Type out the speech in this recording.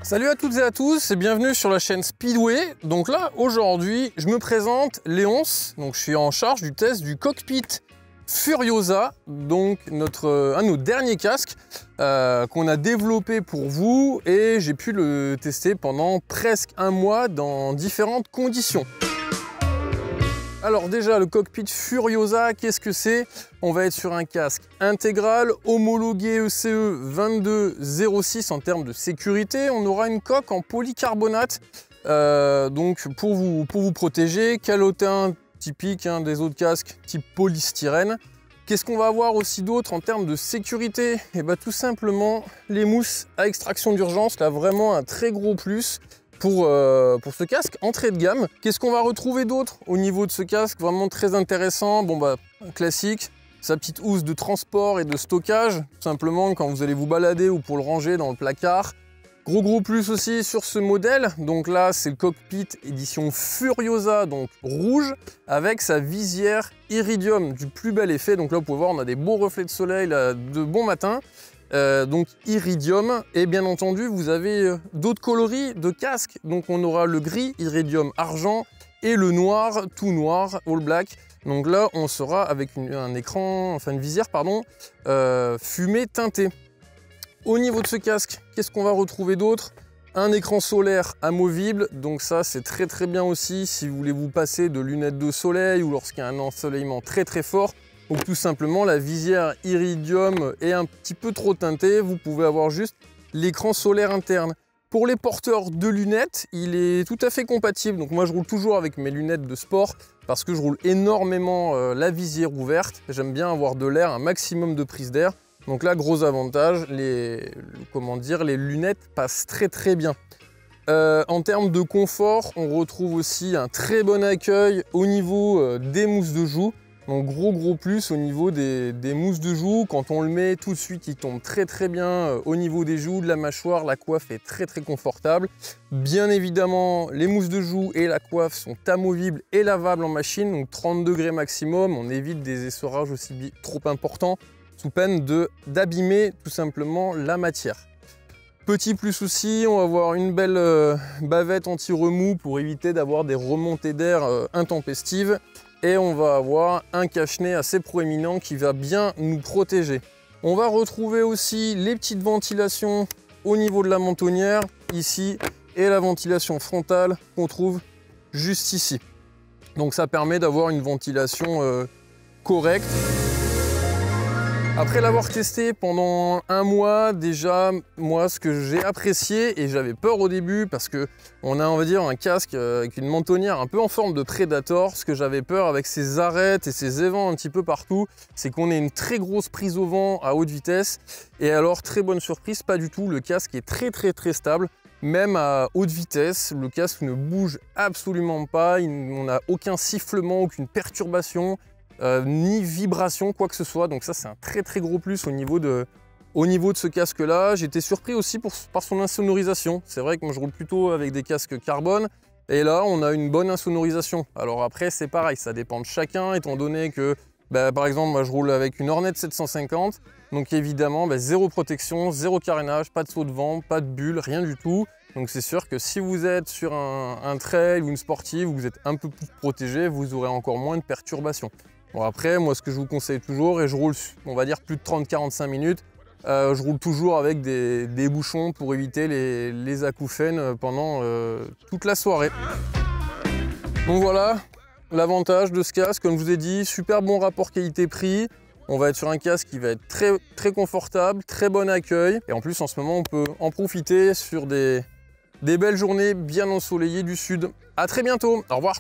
Salut à toutes et à tous et bienvenue sur la chaîne Speedway. Donc là, aujourd'hui, je me présente Léonce. Donc je suis en charge du test du cockpit Furiosa, donc un de nos derniers casques qu'on a développé pour vous et j'ai pu le tester pendant presque un mois dans différentes conditions. Alors déjà, le cockpit Furiosa, qu'est-ce que c'est? On va être sur un casque intégral, homologué ECE 2206 en termes de sécurité. On aura une coque en polycarbonate, donc pour vous protéger, calotin typique des autres casques type polystyrène. Qu'est-ce qu'on va avoir aussi d'autre en termes de sécurité? Et bien tout simplement les mousses à extraction d'urgence, là vraiment un très gros plus. Pour ce casque entrée de gamme. Qu'est-ce qu'on va retrouver d'autre au niveau de ce casque? Vraiment très intéressant. Bon bah classique, sa petite housse de transport et de stockage, tout simplement quand vous allez vous balader ou pour le ranger dans le placard. Gros plus aussi sur ce modèle. Donc là c'est le cockpit édition Furiosa, donc rouge, avec sa visière iridium du plus bel effet. Donc là vous pouvez voir, on a des beaux reflets de soleil là, de bon matin. Donc iridium, et bien entendu vous avez d'autres coloris de casque, donc on aura le gris iridium argent et le noir tout noir all black. Donc là on sera avec un écran, enfin une visière pardon, fumée teintée. Au niveau de ce casque, qu'est-ce qu'on va retrouver d'autre? Un écran solaire amovible, donc ça c'est très bien aussi si vous voulez vous passer de lunettes de soleil ou lorsqu'il y a un ensoleillement très fort. Ou tout simplement la visière iridium est un petit peu trop teintée, vous pouvez avoir juste l'écran solaire interne. Pour les porteurs de lunettes, il est tout à fait compatible. Donc moi je roule toujours avec mes lunettes de sport parce que je roule énormément la visière ouverte. J'aime bien avoir de l'air, un maximum de prise d'air. Donc là gros avantage, les lunettes passent très bien. En termes de confort, on retrouve aussi un très bon accueil au niveau des mousses de joue. Donc gros plus au niveau des mousses de joues. Quand on le met tout de suite, il tombe très bien au niveau des joues, de la mâchoire. La coiffe est très confortable. Bien évidemment, les mousses de joues et la coiffe sont amovibles et lavables en machine. Donc 30 degrés maximum. On évite des essorages aussi trop importants sous peine d'abîmer tout simplement la matière. Petit plus aussi, on va avoir une belle bavette anti-remous pour éviter d'avoir des remontées d'air intempestives. Et on va avoir un cache-nez assez proéminent qui va bien nous protéger. On va retrouver aussi les petites ventilations au niveau de la mentonnière, ici, et la ventilation frontale qu'on trouve juste ici. Donc ça permet d'avoir une ventilation correcte. Après l'avoir testé pendant un mois, déjà, moi, ce que j'ai apprécié, et j'avais peur au début, parce que on a, on va dire, un casque avec une mentonnière un peu en forme de Predator. Ce que j'avais peur avec ces arêtes et ces évents un petit peu partout, c'est qu'on ait une très grosse prise au vent à haute vitesse. Et alors, très bonne surprise, pas du tout. Le casque est très stable. Même à haute vitesse, le casque ne bouge absolument pas. On n'a aucun sifflement, aucune perturbation. Ni vibration, quoi que ce soit. Donc ça c'est un très gros plus au niveau de ce casque là. J'étais surpris aussi par son insonorisation. C'est vrai que moi je roule plutôt avec des casques carbone et là on a une bonne insonorisation. Alors après c'est pareil, ça dépend de chacun étant donné que par exemple moi je roule avec une Hornet 750, donc évidemment zéro protection, zéro carénage, pas de saut de vent, pas de bulle, rien du tout. Donc c'est sûr que si vous êtes sur un trail ou une sportive où vous êtes un peu plus protégé, vous aurez encore moins de perturbations. Bon après, moi ce que je vous conseille toujours, et je roule on va dire plus de 30-45 minutes, je roule toujours avec des bouchons pour éviter les acouphènes pendant toute la soirée. Donc voilà, l'avantage de ce casque, comme je vous ai dit, super bon rapport qualité-prix. On va être sur un casque qui va être très confortable, très bon accueil. Et en plus en ce moment on peut en profiter sur des belles journées bien ensoleillées du sud. À très bientôt, au revoir.